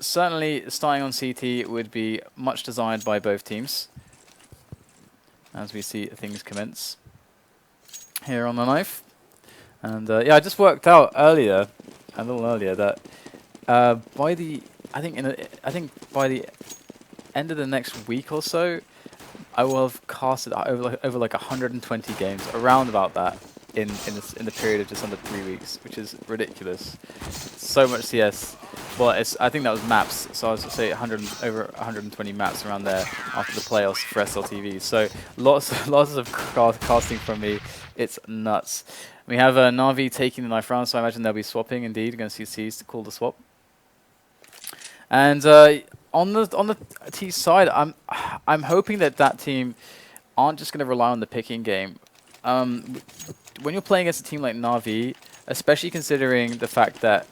certainly starting on CT would be much desired by both teams, as we see things commence here on the knife. And yeah, I just worked out earlier, a little earlier, that by the I think by the end of the next week or so, I will have casted over like 120 games, around about that, in the period of just under 3 weeks, which is ridiculous. So much CS. Well, I think that was maps, so I was to say over 120 maps around there after the playoffs for SLTV. So lots of casting from me. It's nuts. We have NaVi taking the knife round, so I imagine they'll be swapping. Indeed, we're going to see C's to call the swap. And on the T side, I'm hoping that team aren't just going to rely on the picking game. When you're playing against a team like NaVi, especially considering the fact that,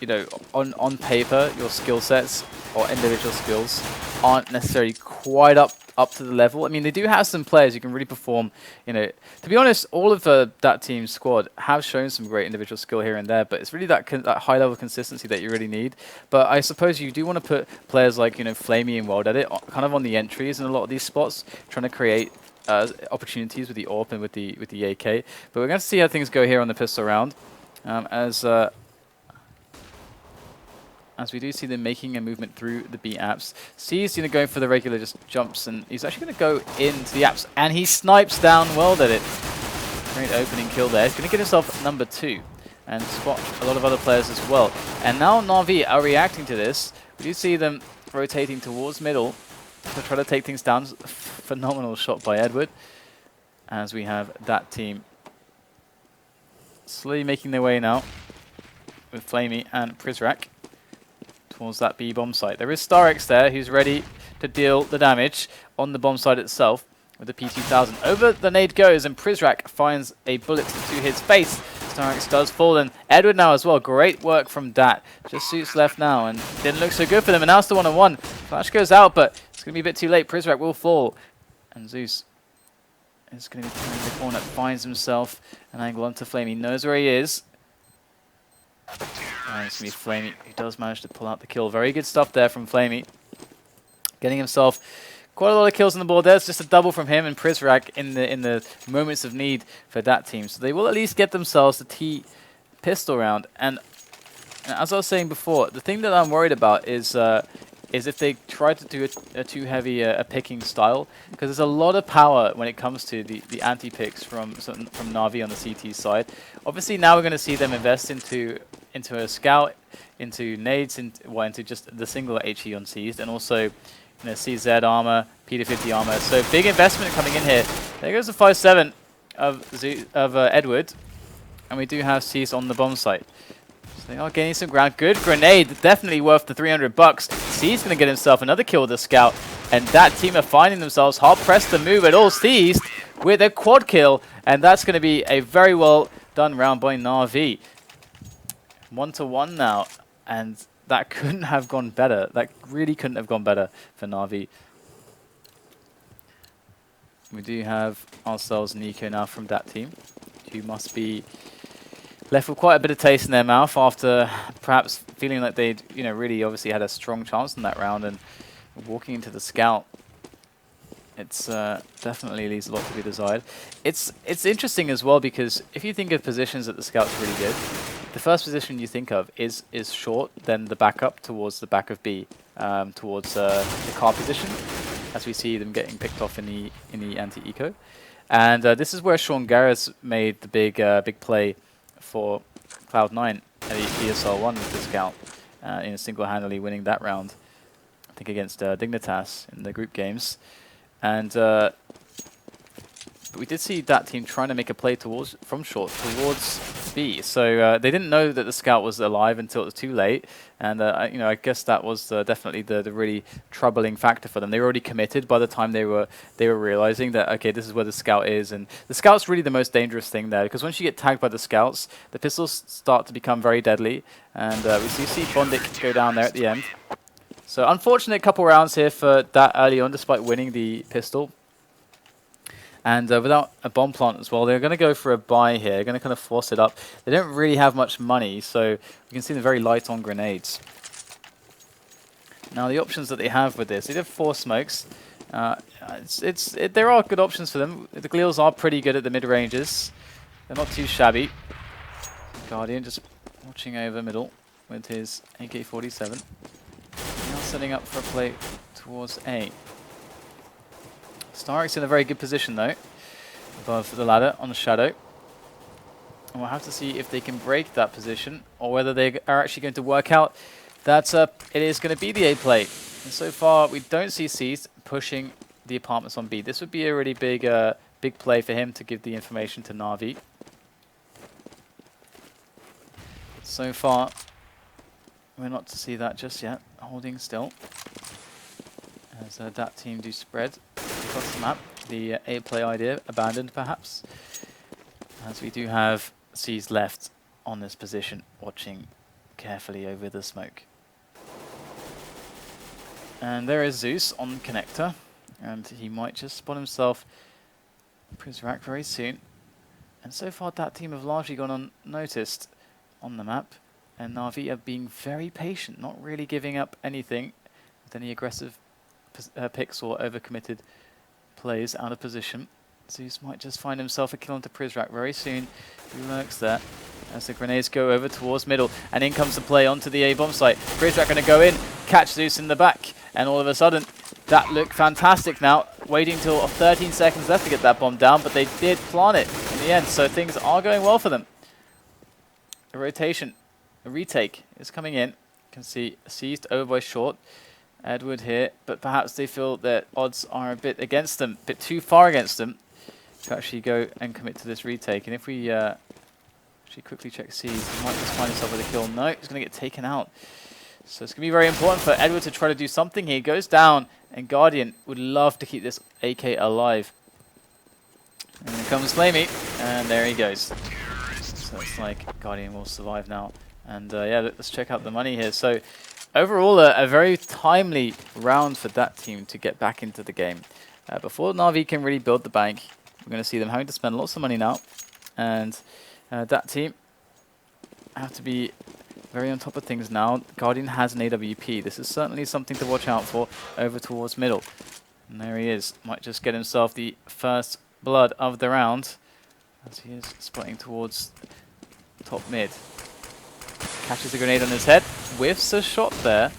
you know, on paper your skill sets or individual skills aren't necessarily quite up to the level. I mean, they do have some players who can really perform. You know, to be honest, all of that team's squad have shown some great individual skill here and there, but it's really that high level consistency that you really need. But I suppose you do want to put players like, you know, Flamey and dAt kind of on the entries in a lot of these spots, trying to create opportunities with the AWP and with the AK. But we're going to see how things go here on the pistol round, as we do see them making a movement through the B apps. C's going for the regular just jumps, and he's actually going to go into the apps, and he snipes down dAt. Great opening kill there. He's going to get himself number 2 and spot a lot of other players as well. And now NaVi are reacting to this. We do see them rotating towards middle to try to take things down. Phenomenal shot by Edward, as we have that team slowly making their way now with Flamey and Prizrak towards that B bomb site. There is StarX there, who's ready to deal the damage on the bomb site itself with the P2000. Over the nade goes, and Prizrak finds a bullet to his face. StarX does fall, and Edward now as well. Great work from dAt. Just suits left now, and didn't look so good for them, and now it's the 1-on-1. Flash goes out, but it's going to be a bit too late. Prizrak will fall, and Zeus is going to be turning the corner, finds himself an angle onto Flame. He knows where he is. And it's going to be Flamey who does manage to pull out the kill. Very good stuff there from Flamey. Getting himself quite a lot of kills on the board. There's just a double from him and Prizrak in the moments of need for that team. So they will at least get themselves the T pistol round. And as I was saying before, the thing that I'm worried about is if they try to do a too heavy a picking style, because there's a lot of power when it comes to the anti-picks from NaVi on the CT side. Obviously now we're going to see them invest into a scout, into nades, into just the single HE on Seized, and also, you know, CZ armor, P250 armor. So big investment coming in here. There goes the 5-7 of Edward, and we do have Seized on the bomb site. So they are gaining some ground. Good grenade, definitely worth the $300. C's going to get himself another kill with the scout, and that team are finding themselves hard pressed to move at all. Seized with a quad kill, and that's going to be a very well done round by NaVi. 1-to-1 now, and that couldn't have gone better. That really couldn't have gone better for NaVi. We do have ourselves Nico now from that team, who must be left with quite a bit of taste in their mouth after perhaps feeling like they'd, you know, really obviously had a strong chance in that round, and walking into the scout, it's definitely leaves a lot to be desired. It's interesting as well, because if you think of positions that the scout's really good, the first position you think of is short, then the backup towards the back of B, towards the car position, as we see them getting picked off in the anti-eco. And this is where Sean Garris made the big play for Cloud9 at the ESL1 with the scout, in single-handedly winning that round, I think against Dignitas in the group games. And but we did see that team trying to make a play from short towards B. So they didn't know that the scout was alive until it was too late. And you know, I guess that was definitely the really troubling factor for them. They were already committed by the time they were realizing that, okay, this is where the scout is. And the scout's really the most dangerous thing there, because once you get tagged by the scouts, the pistols start to become very deadly. And we see Bondic go down there at the end. So unfortunate couple rounds here for that early on, despite winning the pistol. And without a bomb plant as well, they're going to go for a buy here. They're going to kind of force it up. They don't really have much money, so you can see they're very light on grenades. Now the options that they have with this, they have 4 smokes. There are good options for them. The Gleals are pretty good at the mid-ranges. They're not too shabby. Guardian just watching over middle with his AK-47. Now setting up for a play towards A. StarX in a very good position though, above the ladder on the shadow. And we'll have to see if they can break that position, or whether they are actually going to work out that it is going to be the A play. And so far, we don't see C's pushing the apartments on B. This would be a really big play for him to give the information to NaVi. So far, we're not to see that just yet. Holding still. As that team do spread across the map. The A play idea abandoned, perhaps. As we do have C's left on this position, watching carefully over the smoke. And there is Zeus on connector, and he might just spot himself Prizrak very soon. And so far that team have largely gone unnoticed on the map, and NaVi are being very patient, not really giving up anything with any aggressive picks or overcommitted plays out of position. Zeus might just find himself a kill onto Prizrak very soon. He lurks there as the grenades go over towards middle, and in comes the play onto the A bomb site. Prizrak going to go in, catch Zeus in the back, and all of a sudden that looked fantastic now. Waiting till 13 seconds left to get that bomb down, but they did plant it in the end, so things are going well for them. A rotation, a retake is coming in. You can see seized over by Short. Edward here, but perhaps they feel that odds are a bit against them, a bit too far against them to actually go and commit to this retake. And if we actually quickly check C's, he might just find himself with a kill. No, he's going to get taken out. So it's going to be very important for Edward to try to do something here. He goes down, and Guardian would love to keep this AK alive. And here comes Flamey, and there he goes. So it's like Guardian will survive now. And yeah, let's check out the money here. So overall, a very timely round for that team to get back into the game. Before NaVi can really build the bank, we're going to see them having to spend lots of money now. And that team have to be very on top of things now. Guardian has an AWP. This is certainly something to watch out for over towards middle. And there he is. Might just get himself the first blood of the round, as he is spotting towards top mid. Catches a grenade on his head. Whiffs a shot there.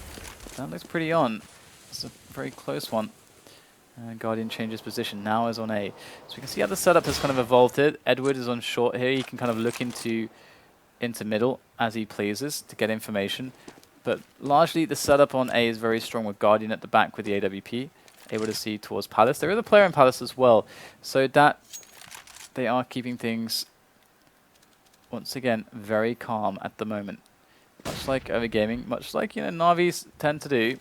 That looks pretty on. It's a very close one. Guardian changes position. Now is on A. So we can see how the setup has kind of evolved here. Edward is on short here. He can kind of look into middle as he pleases to get information. But largely the setup on A is very strong with Guardian at the back with the AWP. Able to see towards Palace. There is a player in Palace as well. So that they are keeping things, once again, very calm at the moment. Much like Overgaming, much like NaVi's tend to do,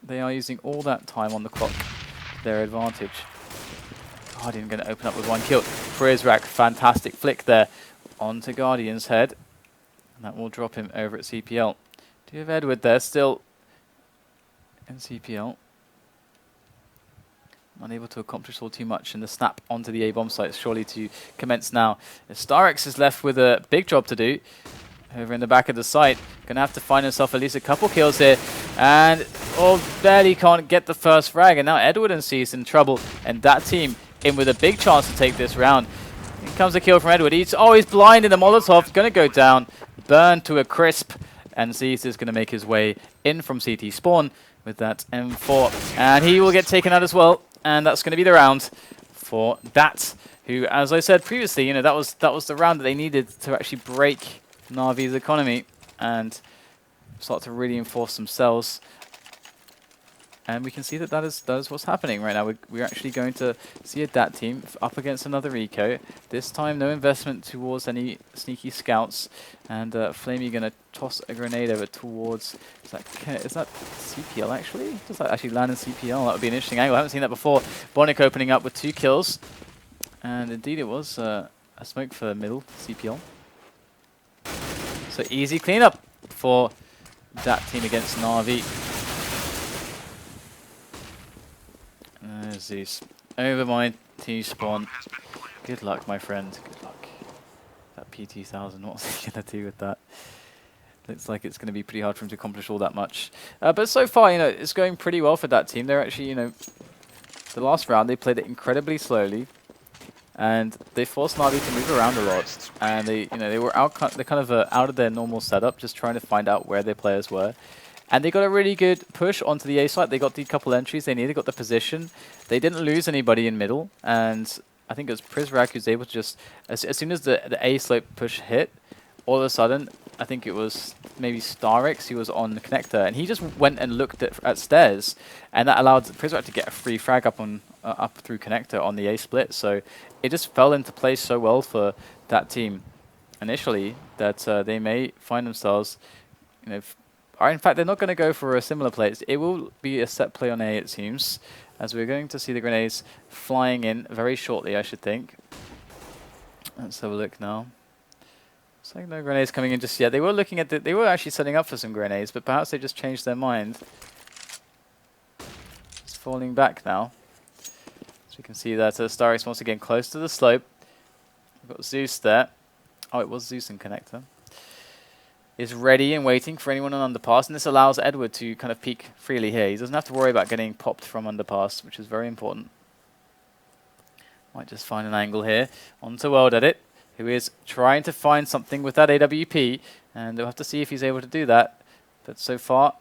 they are using all that time on the clock to their advantage. Guardian going to open up with 1 kill. Prizrak, fantastic flick there onto Guardian's head. And that will drop him over at CPL. Do you have Edward there still in CPL? Unable to accomplish all too much, and the snap onto the A-bomb site surely to commence now. StarX is left with a big job to do over in the back of the site. Going to have to find himself at least a couple kills here, and barely can't get the first frag. And now Edward and C is in trouble, and that team in with a big chance to take this round. Here comes a kill from Edward. He's blind in the Molotov. Going to go down, burned to a crisp, and C is going to make his way in from CT spawn with that M4, and he will get taken out as well. And that's going to be the round for dAt, who, as I said previously, that was the round that they needed to actually break NaVi's economy and start to really enforce themselves. And we can see that that is what's happening right now. We're actually going to see a dAt team up against another eco. This time, no investment towards any sneaky scouts. And Flamey going to toss a grenade over towards... Is that CPL, actually? Does that actually land in CPL? That would be an interesting angle. I haven't seen that before. Bonic opening up with 2 kills. And indeed, it was a smoke for middle CPL. So easy cleanup for dAt team against NaVi. Zeus. Over my T-spawn. Good luck, my friend. Good luck. That PT-1000, what was he going to do with that? Looks like it's going to be pretty hard for him to accomplish all that much. But so far, you know, it's going pretty well for that team. They're actually, you know, the last round they played it incredibly slowly, and they forced NaVi to move around a lot. And they, you know, they were they're kind of out of their normal setup, just trying to find out where their players were. And they got a really good push onto the A site. They got the couple entries they needed, got the position. They didn't lose anybody in middle, and I think it was Prizrak who's able to just, as soon as the A slope push hit, all of a sudden, I think it was maybe StarX who was on the connector, and he just went and looked at stairs, and that allowed Prizrak to get a free frag up on up through connector on the A split. So it just fell into place so well for that team initially that they may find themselves, you know, or in fact they're not going to go for a similar play. It will be a set play on A, it seems, as we're going to see the grenades flying in very shortly, I should think. Let's have a look now. So no grenades coming in just yet. They were looking at they were actually setting up for some grenades, but perhaps they just changed their mind. It's falling back now. So we can see that StarX once again close to the slope. We've got Zeus there. Oh, it was Zeus in connector. Is ready and waiting for anyone on underpass, and this allows Edward to kind of peek freely here. He doesn't have to worry about getting popped from underpass, which is very important. Might just find an angle here onto dAt, who is trying to find something with that AWP, and we'll have to see if he's able to do that. But so far,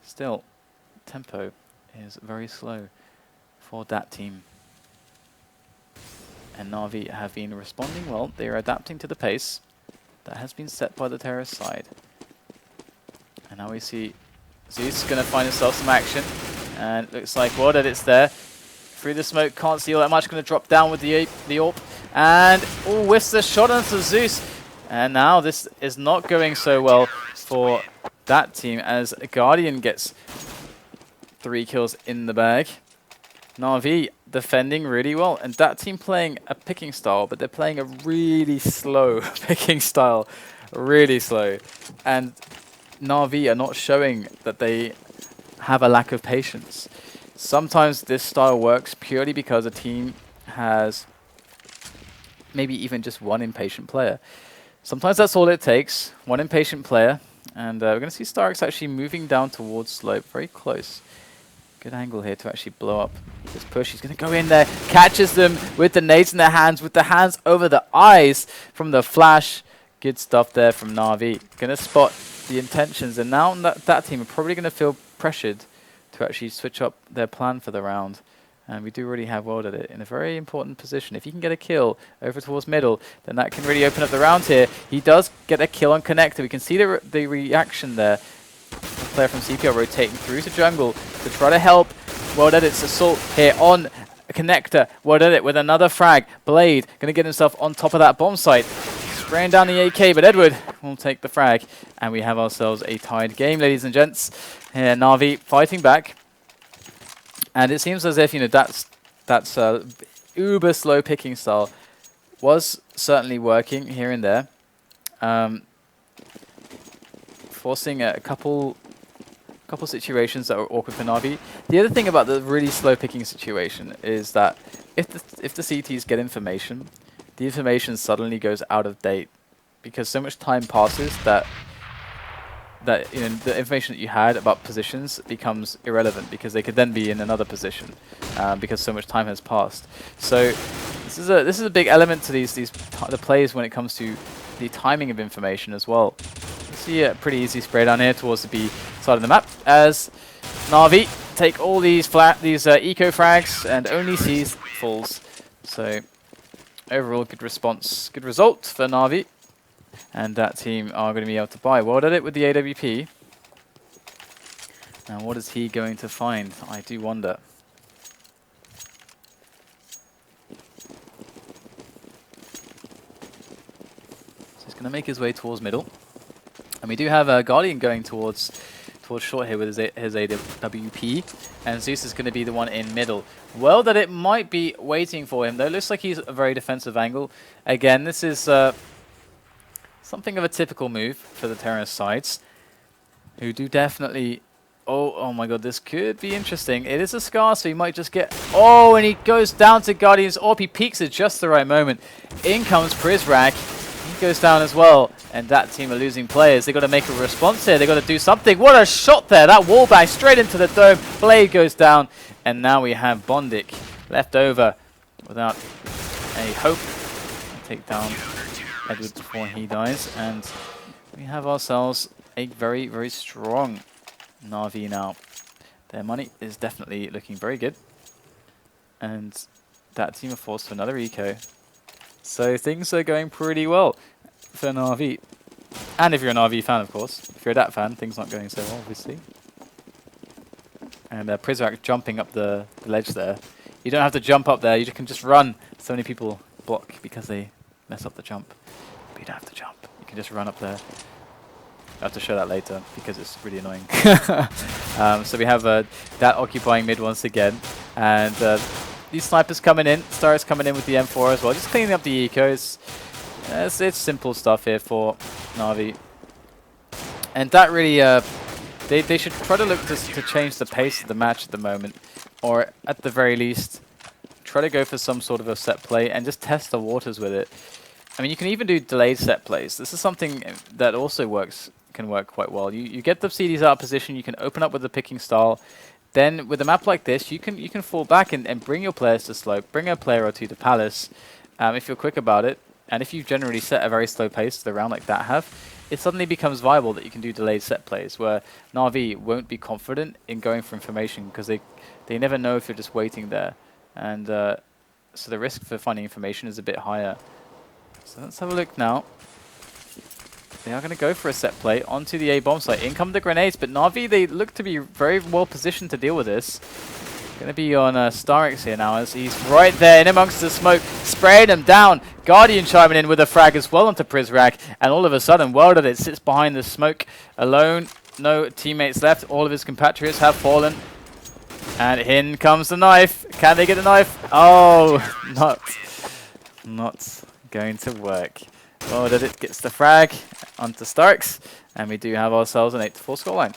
still, tempo is very slow for that team. And NaVi have been responding well. They are adapting to the pace that has been set by the terrorist side. And now we see Zeus going to find himself some action, and it looks like dAt's there. Through the smoke, can't see all that much, going to drop down with the AWP. And, oh, whiffs the shot onto Zeus. And now this is not going so well for that team as Guardian gets 3 kills in the bag. NaVi defending really well, and that team playing a picking style, but they're playing a really slow picking style, really slow. And NaVi are not showing that they have a lack of patience. Sometimes this style works purely because a team has maybe even just one impatient player. Sometimes that's all it takes, one impatient player. And we're going to see StarX actually moving down towards slope, very close. Good angle here to actually blow up this push. He's going to go in there, catches them with the nades in their hands, with the hands over the eyes from the flash. Good stuff there from NaVi. Going to spot the intentions, and now that team are probably going to feel pressured to actually switch up their plan for the round. And we do really have dAt in a very important position. If he can get a kill over towards middle, then that can really open up the round here. He does get a kill on connector. We can see the reaction there. The player from CPR rotating through to jungle to try to help dAt's assault here on connector. dAt with another frag. Blade going to get himself on top of that bomb site. Spraying down the AK, but Edward will take the frag. And we have ourselves a tied game, ladies and gents. Here, NaVi fighting back. And it seems as if, you know, that's uber slow picking style was certainly working here and there. Forcing a couple situations that were awkward for NaVi. The other thing about the really slow picking situation is that if the CTs get information, the information suddenly goes out of date because so much time passes that you know, the information that you had about positions becomes irrelevant because they could then be in another position because so much time has passed. So this is a big element to the plays when it comes to the timing of information as well. See a pretty easy spray down here towards the B side of the map as NaVi take all these eco frags and only sees falls. So overall good response, good result for NaVi. And that team are going to be able to buy dAt with the AWP. Now what is he going to find? I do wonder. So he's going to make his way towards middle. And we do have a Guardian going towards short here with his AWP. And Zeus is going to be the one in middle. dAt might be waiting for him, though. It looks like he's a very defensive angle. Again, this is something of a typical move for the terrorist sides, who do definitely... Oh my god, this could be interesting. It is a Scar, so he might just get... Oh, and he goes down to Guardian's AWP. He peeks at just the right moment. In comes Prizrak. He goes down as well. And that team are losing players. They've got to make a response here. They've got to do something. What a shot there. That wall bang straight into the dome. Blade goes down. And now we have Bondik left over without a hope. Take down Edward before he dies. And we have ourselves a very, very strong NaVi now. Their money is definitely looking very good. And that team are forced to another eco. So things are going pretty well for NaVi. And if you're a NaVi fan, of course. If you're a dAt fan, things aren't going so well, obviously. And Prizrak jumping up the ledge there. You don't have to jump up there, you can just run. So many people block because they mess up the jump. But you don't have to jump. You can just run up there. I have to show that later because it's really annoying. So we have dAt occupying mid once again. And these snipers coming in. StarSeries coming in with the M4 as well. Just cleaning up the ecos. It's simple stuff here for NaVi. And that really, they should try to look to change the pace of the match at the moment. Or at the very least, try to go for some sort of a set play and just test the waters with it. I mean, you can even do delayed set plays. This is something that also can work quite well. You get the CDs out of position, you can open up with the picking style. Then with a map like this, you can fall back and bring your players to slope, bring a player or two to palace if you're quick about it. And if you generally set a very slow pace to the round like that have, it suddenly becomes viable that you can do delayed set plays where NaVi won't be confident in going for information because they never know if you're just waiting there. And so the risk for finding information is a bit higher. So let's have a look now. They are going to go for a set play onto the A bomb site. In come the grenades, but NaVi, they look to be very well positioned to deal with this. Going to be on StarX here now as he's right there in amongst the smoke, spraying them down. Guardian chiming in with a frag as well onto Prizrak, and all of a sudden, Worlded sits behind the smoke alone. No teammates left. All of his compatriots have fallen. And in comes the knife. Can they get the knife? Oh, not going to work. Worlded gets the frag onto StarX, and we do have ourselves an 8-4 scoreline.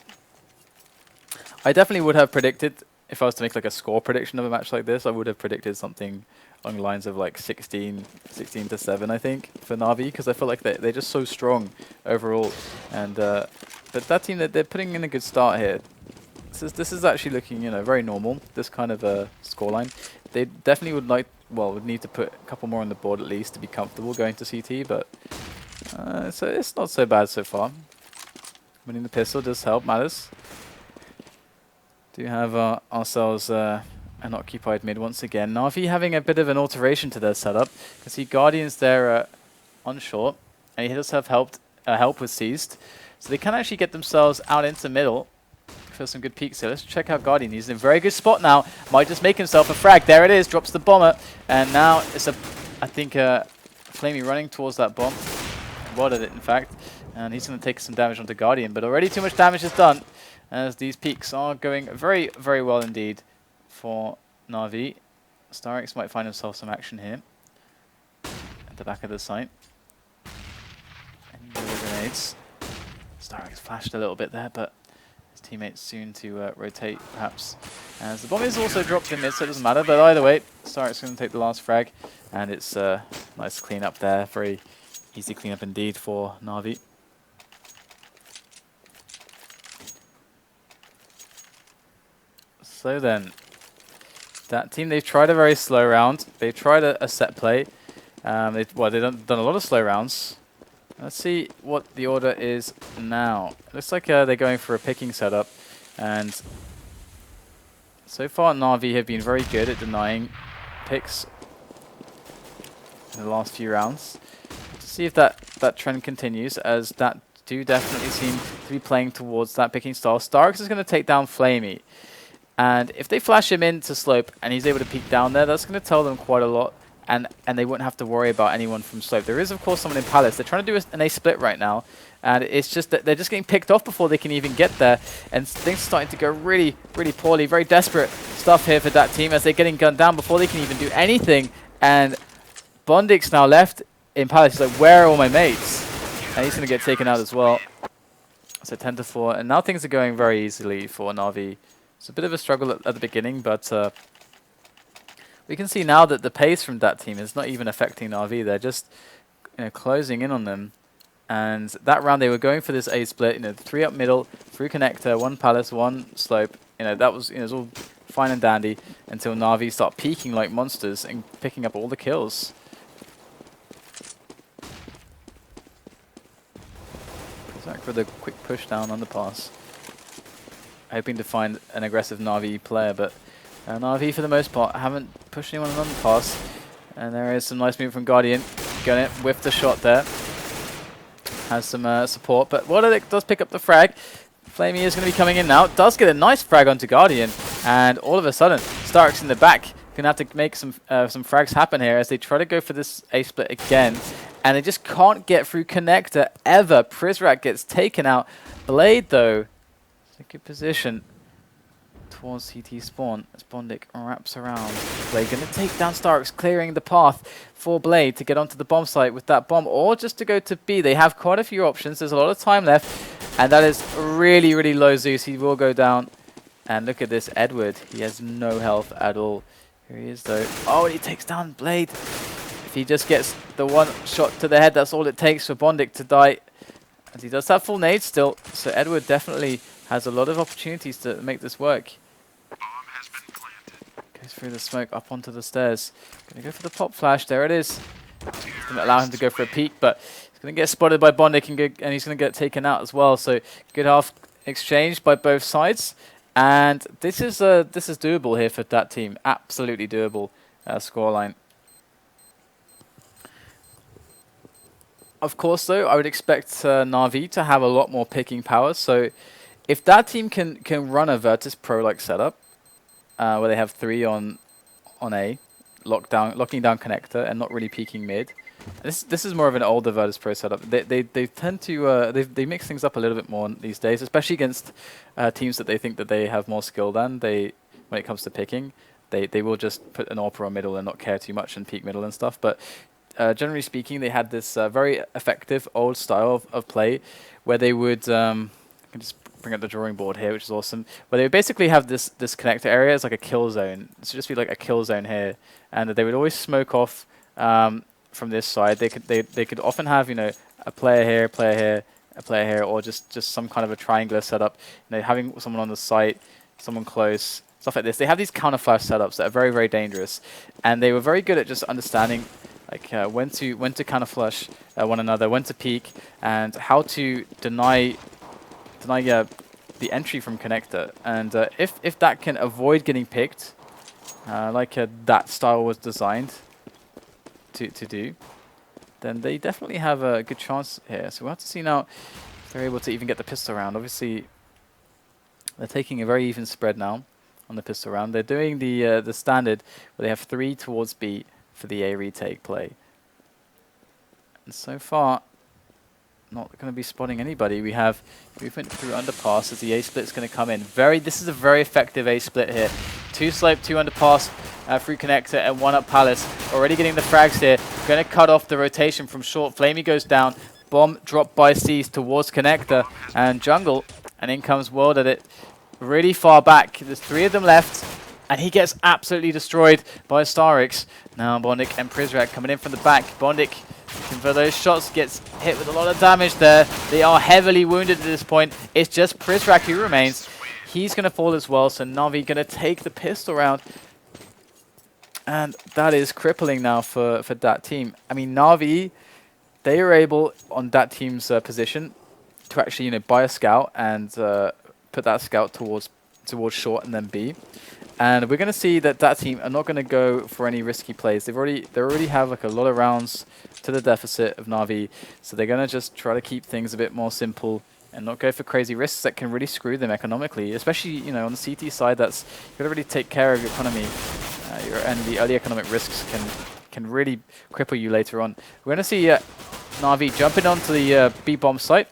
I definitely would have predicted, if I was to make like a score prediction of a match like this, I would have predicted something along the lines of like 16 to 7, I think, for NaVi, because I feel like they're just so strong overall. And but that team, they're putting in a good start here. This is actually looking, very normal. This kind of scoreline. They definitely would need to put a couple more on the board at least to be comfortable going to CT, but so it's not so bad so far. Winning the pistol does help matters. Do have ourselves an occupied mid once again. NaVi having a bit of an alteration to their setup. You can see Guardians there on short, and he does have help with Seized. So they can actually get themselves out into middle for some good peeks here. Let's check out Guardian. He's in a very good spot now. Might just make himself a frag. There it is. Drops the bomber. And now it's I think Flamey running towards that bomb. Wadded it, in fact. And he's going to take some damage onto Guardian. But already too much damage is done, as these peaks are going very, very well indeed for NaVi. StarX might find himself some action here at the back of the site. And the grenades. StarX flashed a little bit there, but his teammates soon to rotate, perhaps. As the bomb is also dropped in mid, so it doesn't matter. But either way, StarX is going to take the last frag, and it's nice clean up there. Very easy clean up indeed for NaVi. So then, that team, they've tried a very slow round. They've tried a set play. They've done a lot of slow rounds. Let's see what the order is now. Looks like they're going for a picking setup. And so far, NaVi have been very good at denying picks in the last few rounds. To see if that trend continues, as that do definitely seem to be playing towards that picking style. StarX is going to take down Flamey. And if they flash him into slope and he's able to peek down there, that's going to tell them quite a lot. And they won't have to worry about anyone from slope. There is, of course, someone in Palace. They're trying to do an A split right now. And it's just that they're just getting picked off before they can even get there. And things are starting to go really, really poorly. Very desperate stuff here for that team as they're getting gunned down before they can even do anything. And Bondik's now left in Palace. He's like, where are all my mates? And he's going to get taken out as well. So 10-4. And now things are going very easily for NaVi. It's a bit of a struggle at the beginning, but we can see now that the pace from that team is not even affecting NaVi. They're just closing in on them And that round they were going for this A split, 3 up middle, through connector, 1 palace, 1 slope. That was, it was all fine and dandy until NaVi start peaking like monsters and picking up all the kills. Zach with a quick push down on the pass. Hoping to find an aggressive NaVi player, but NaVi for the most part haven't pushed anyone on the pass. And there is some nice move from Guardian. Going it with the shot there. Has some support, but Waterlick does pick up the frag. Flamey is going to be coming in now. Does get a nice frag onto Guardian, and all of a sudden, Stark's in the back. Going to have to make some frags happen here as they try to go for this A split again, and they just can't get through connector ever. Prizrak gets taken out. Blade though, it's a good position towards CT spawn as Bondic wraps around. Blade going to take down Starks, clearing the path for Blade to get onto the bomb site with that bomb, or just to go to B. They have quite a few options. There's a lot of time left, and that is really, really low Zeus. He will go down. And look at this, Edward. He has no health at all. Here he is, though. Oh, and he takes down Blade. If he just gets the one shot to the head, that's all it takes for Bondic to die. And he does have full nades still, so Edward definitely has a lot of opportunities to make this work. Goes through the smoke up onto the stairs. Gonna go for the pop flash. There it is. Gonna allow him to go for a peek, but he's gonna get spotted by Bondic and he's gonna get taken out as well. So good half exchange by both sides, and this is doable here for that team. Absolutely doable scoreline. Of course, though, I would expect NaVi to have a lot more picking power. So if that team can run a Virtus Pro-like setup, where they have 3 on A, locking down connector and not really peeking mid. This is more of an older Virtus Pro setup. They tend to they mix things up a little bit more these days, especially against teams that they think that they have more skill than. When it comes to picking, they will just put an AWP on middle and not care too much and peek middle and stuff. But generally speaking, they had this very effective old style of play where they would I can just bring up the drawing board here, which is awesome. But they would basically have this connector area as like a kill zone. It should just be like a kill zone here, and they would always smoke off from this side. They could often have a player here, a player here, or just some kind of a triangular setup. Having someone on the site, someone close, stuff like this. They have these counter flash setups that are very, very dangerous, and they were very good at just understanding like when to counter flash one another, when to peek, and how to deny the entry from connector. And if that can avoid getting picked, like that style was designed to do, then they definitely have a good chance here. So we'll have to see now if they're able to even get the pistol round. Obviously, they're taking a very even spread now on the pistol round. They're doing the standard where they have 3 towards B for the A retake play. And so far, not going to be spotting anybody. We have movement through underpass as the A split's going to come in. This is a very effective A split here. 2 slope, 2 underpass through connector, and 1 up palace. Already getting the frags here. Going to cut off the rotation from short. Flamey goes down. Bomb dropped by C's towards connector and jungle, and in comes World at it. Really far back. There's 3 of them left, and he gets absolutely destroyed by StarX. Now Bondic and Prizrak coming in from the back. Bondic, for those shots, gets hit with a lot of damage there. They are heavily wounded at this point. It's just Prizrak who remains. He's going to fall as well, so NaVi going to take the pistol round. And that is crippling now for that team. I mean, NaVi, they were able, on that team's position, to actually buy a scout and put that scout towards short and then B. And we're going to see that team are not going to go for any risky plays. They already have like a lot of rounds to the deficit of NaVi, so they're going to just try to keep things a bit more simple and not go for crazy risks that can really screw them economically. Especially on the CT side, that's you got to really take care of your economy, and the early economic risks can really cripple you later on. We're going to see NaVi jumping onto the B bomb site.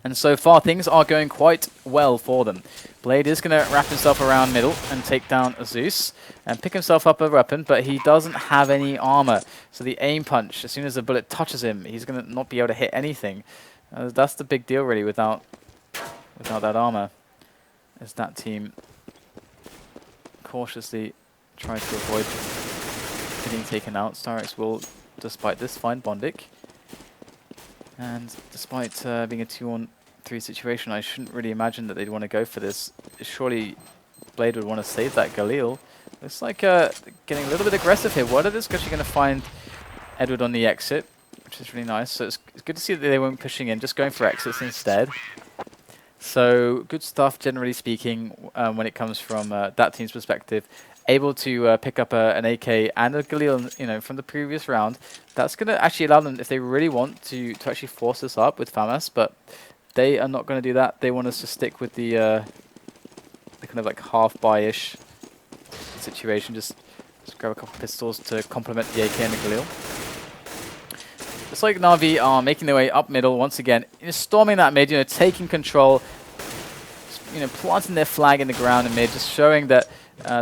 And so far, things are going quite well for them. Blade is going to wrap himself around middle and take down Zeus and pick himself up a weapon, but he doesn't have any armor. So the aim punch, as soon as the bullet touches him, he's going to not be able to hit anything. That's the big deal, really, without that armor. As that team cautiously tries to avoid getting taken out. StarX will, despite this, find Bondic. And despite being a 2-on-3 situation, I shouldn't really imagine that they'd want to go for this. Surely Blade would want to save that Galil. Looks like getting a little bit aggressive here. What are this actually going to find Edward on the exit, which is really nice. So it's good to see that they weren't pushing in, just going for exits instead. So good stuff, generally speaking, when it comes from that team's perspective. Able to pick up an AK and a Galil, you know, from the previous round. That's going to actually allow them, if they really want, to actually force this up with FAMAS, but they are not going to do that. They want us to stick with the kind of like half-buy-ish situation. Just grab a couple of pistols to complement the AK and the Galil. It's like NaVi are making their way up middle once again, storming that mid, taking control, planting their flag in the ground in mid, just showing that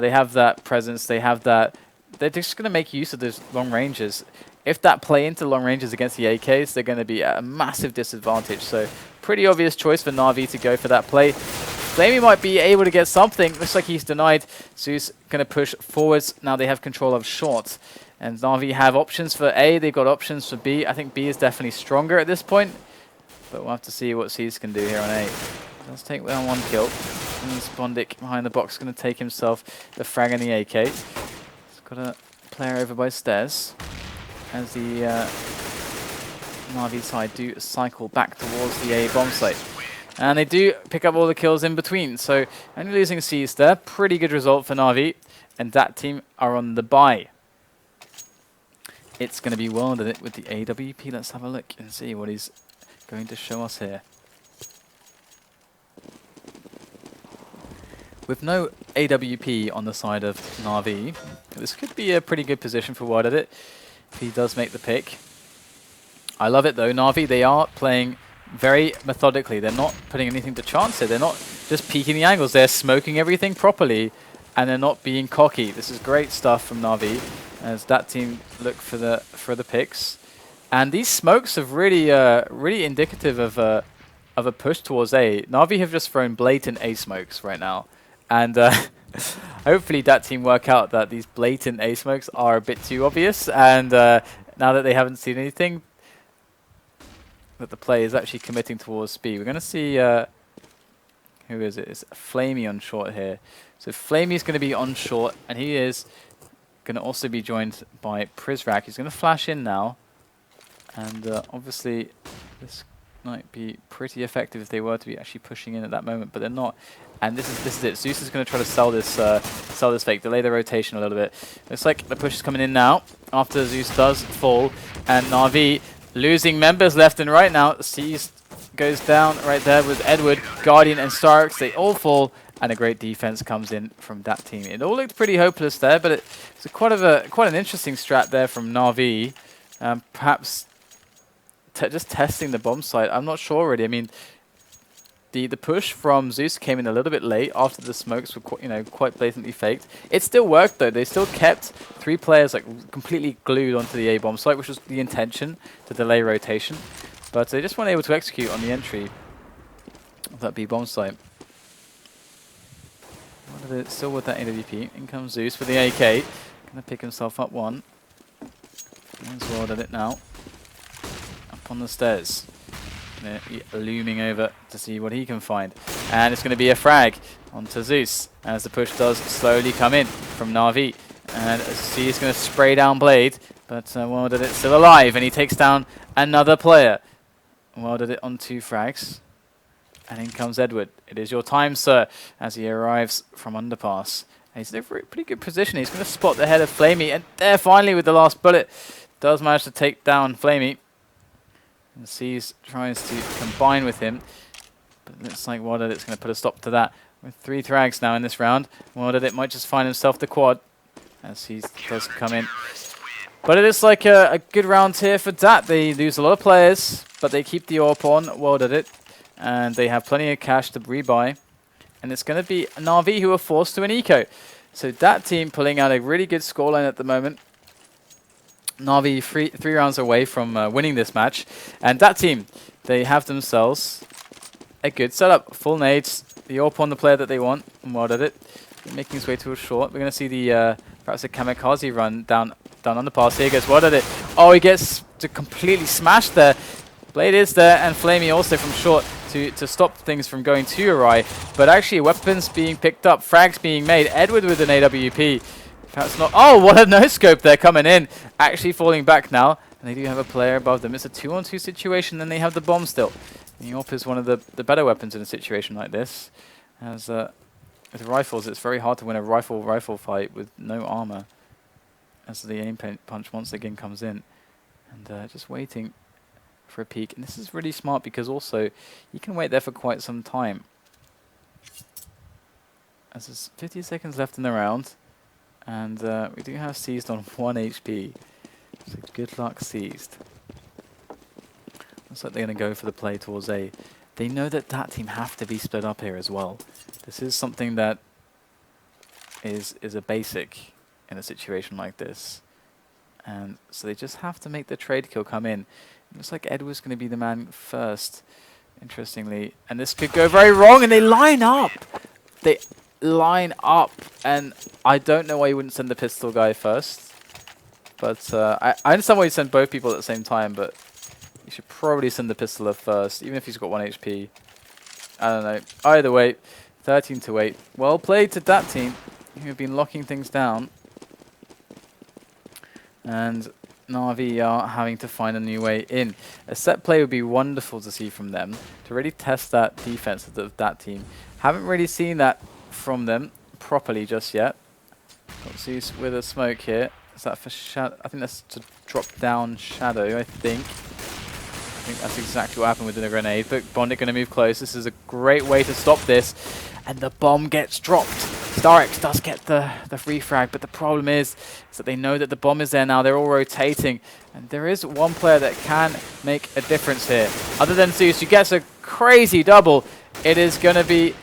they have that presence, they have that. They're just going to make use of those long ranges. If that play into long ranges against the AKs, they're going to be at a massive disadvantage. So pretty obvious choice for NaVi to go for that play. Flamey might be able to get something. Looks like he's denied. Zeus going to push forwards. Now they have control of short. And NaVi have options for A. They've got options for B. I think B is definitely stronger at this point. But we'll have to see what Zeus can do here on A. Let's take down one kill. And Spondic behind the box going to take himself the frag and the AK. He's got a player over by stairs. As the NaVi side do cycle back towards the A bomb site. And they do pick up all the kills in between. So only losing Zeus there. Pretty good result for NaVi. And that team are on the bye. It's going to be World at it with the AWP. Let's have a look and see what he's going to show us here. With no AWP on the side of NaVi, this could be a pretty good position for World at it if he does make the pick. I love it though. NaVi, they are playing very methodically. They're not putting anything to chance here. They're not just peeking the angles. They're smoking everything properly, and they're not being cocky. This is great stuff from NaVi as that team look for the picks. And these smokes are really really indicative of a push towards A. NaVi have just thrown blatant A smokes right now, and hopefully that team work out that these blatant A smokes are a bit too obvious. And now that they haven't seen anything, that the play is actually committing towards B. We're going to see who is it? It's Flamey on short here. So Flamey's going to be on short, and he is going to also be joined by Prizrak. He's going to flash in now, and obviously this might be pretty effective if they were to be actually pushing in at that moment, but they're not. And this is it. Zeus is going to try to sell this fake, delay the rotation a little bit. Looks like the push is coming in now after Zeus does fall, and NaVi losing members left and right now. Seized goes down right there with Edward, Guardian, and Starks. They all fall, and a great defense comes in from that team. It all looked pretty hopeless there, but it's quite an interesting strat there from NaVi. Perhaps just testing the bomb site. I'm not sure already. I mean, the push from Zeus came in a little bit late after the smokes were quite blatantly faked. It still worked though. They still kept 3 players completely glued onto the A bomb site, which was the intention, to delay rotation. But they just weren't able to execute on the entry of that B bomb site. Still with that AWP. In comes Zeus with the AK. Gonna pick himself up one. As well at it now. Up on the stairs. Looming over to see what he can find. And it's going to be a frag onto Zeus as the push does slowly come in from NaVi. And C is going to spray down Blade, but World at it still alive, and he takes down another player. World at it on 2 frags. And in comes Edward. It is your time, sir, as he arrives from underpass. And he's in a pretty good position. He's going to spot the head of Flamey, and there finally with the last bullet does manage to take down Flamey. And Seas tries to combine with him, but it looks like World at it's going to put a stop to that. With 3 frags now in this round, World at it might just find himself the quad as he does come in. But it is like a good round here for dAt. They lose a lot of players, but they keep the AWP on World at it, and they have plenty of cash to rebuy. And it's going to be NaVi who are forced to an eco. So dAt team pulling out a really good scoreline at the moment. NaVi 3 rounds away from winning this match. And that team, they have themselves a good setup. Full nades, the AWP on the player that they want, and World at it. Making his way to a short. We're going to see the perhaps a kamikaze run down underpass. Here goes World at it. Oh, he gets to completely smash there. Blade is there, and Flamey also from short to stop things from going too awry. But actually, weapons being picked up, frags being made. Edward with an AWP. Perhaps not. Oh, what a no-scope there coming in. Actually falling back now. And they do have a player above them. It's a 2-on-2 situation, and they have the bomb still. And the AWP is one of the better weapons in a situation like this. As with rifles, it's very hard to win a rifle fight with no armor. As the aim punch once again comes in. And just waiting for a peek. And this is really smart because also you can wait there for quite some time. As there's 50 seconds left in the round. And we do have Seized on 1 HP. So good luck, Seized. Looks like they're going to go for the play towards A. They know that that team have to be split up here as well. This is something that is a basic in a situation like this. And so they just have to make the trade kill come in. It looks like Edward's going to be the man first, interestingly. And this could go very wrong, and they line up! They line up, and I don't know why you wouldn't send the pistol guy first. But I understand why you send both people at the same time, but you should probably send the pistoler first, even if he's got 1 HP. I don't know. Either way, 13-8. Well played to that team, who have been locking things down. And NaVi are having to find a new way in. A set play would be wonderful to see from them, to really test that defense of that team. Haven't really seen that from them properly just yet. Got Zeus with a smoke here. Is that for Shadow? I think that's to drop down Shadow, I think. I think that's exactly what happened with the grenade. But Bondit going to move close. This is a great way to stop this. And the bomb gets dropped. StarX does get the free frag, but the problem is that they know that the bomb is there now. They're all rotating. And there is one player that can make a difference here. Other than Zeus, who gets a crazy double. It is going to be...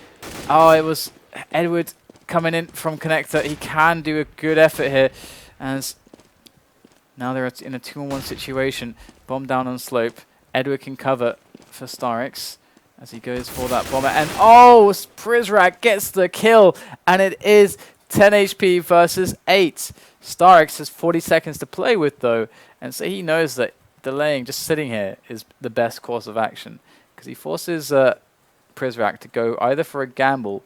Oh, it was Edward coming in from connector. He can do a good effort here. As now they're in a 2-on-1 situation. Bomb down on slope. Edward can cover for StarX as he goes for that bomber. And oh, Prizrak gets the kill. And it is 10 HP versus 8. StarX has 40 seconds to play with, though. And so he knows that delaying, just sitting here, is the best course of action. Because he forces Prizrak to go either for a gamble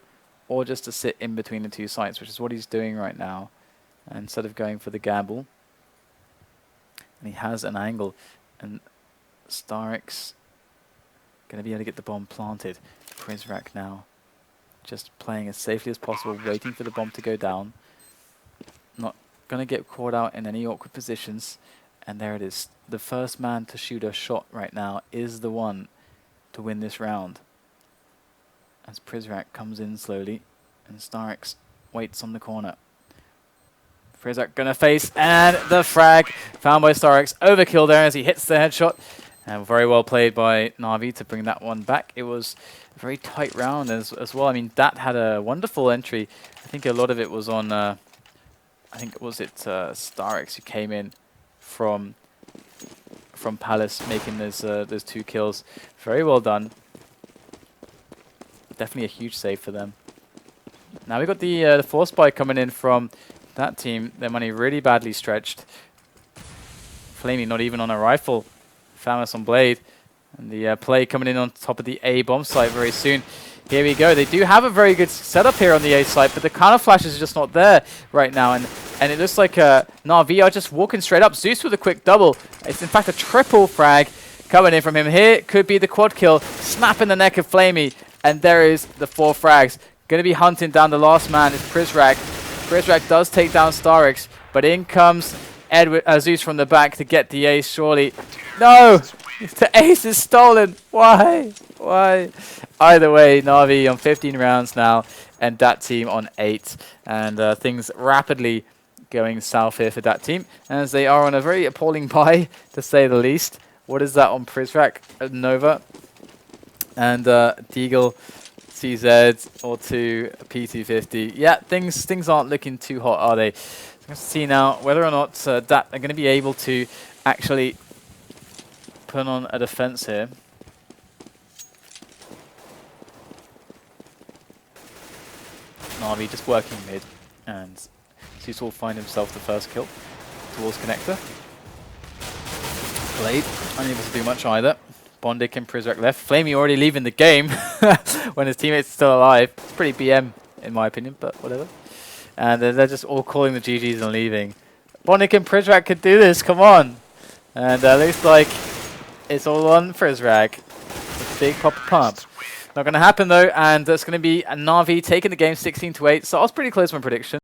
or just to sit in between the two sites, which is what he's doing right now. And instead of going for the gamble. And he has an angle. And StarX going to be able to get the bomb planted. Prizrak now just playing as safely as possible, waiting for the bomb to go down. Not going to get caught out in any awkward positions. And there it is. The first man to shoot a shot right now is the one to win this round. As Prizrak comes in slowly and StarX waits on the corner. Prizrak going to face, and the frag found by StarX. Overkill there as he hits the headshot. And very well played by NaVi to bring that one back. It was a very tight round as well. I mean, dAt had a wonderful entry. I think a lot of it was on, I think StarX who came in from Palace, making those 2 kills. Very well done. Definitely a huge save for them. Now we've got the force buy coming in from that team. Their money really badly stretched. Flamey not even on a rifle. Famous on Blade. And the play coming in on top of the A bomb site very soon. Here we go. They do have a very good setup here on the A site, but the counter flash is just not there right now. And it looks like NaVi are just walking straight up. Zeus with a quick double. It's in fact a triple frag coming in from him. Here could be the quad kill. Snap in the neck of Flamey. And there is the 4 frags. Going to be hunting down the last man is Prizrak. Prizrak does take down StarX, but in comes Edward Zeus from the back to get the ace, surely. No! The ace is stolen! Why? Why? Either way, NaVi on 15 rounds now, and that team on 8. And things rapidly going south here for that team, as they are on a very appalling buy, to say the least. What is that on Prizrak? Nova. And Deagle, CZ, or 2, P250. Yeah, things aren't looking too hot, are they? So let's see now whether or not dAt are going to be able to actually put on a defense here. NaVi just working mid, and Zeus will find himself the first kill towards connector. Blade unable to do much either. Bondik and Prizrak left. Flamey already leaving the game when his teammates are still alive. It's pretty BM in my opinion, but whatever. And they're just all calling the GGs and leaving. Bondik and Prizrak could do this, come on! And looks like it's all on Prizrak. A big pump. Not going to happen though, and that's going to be NaVi taking the game 16-8. So I was pretty close to my prediction.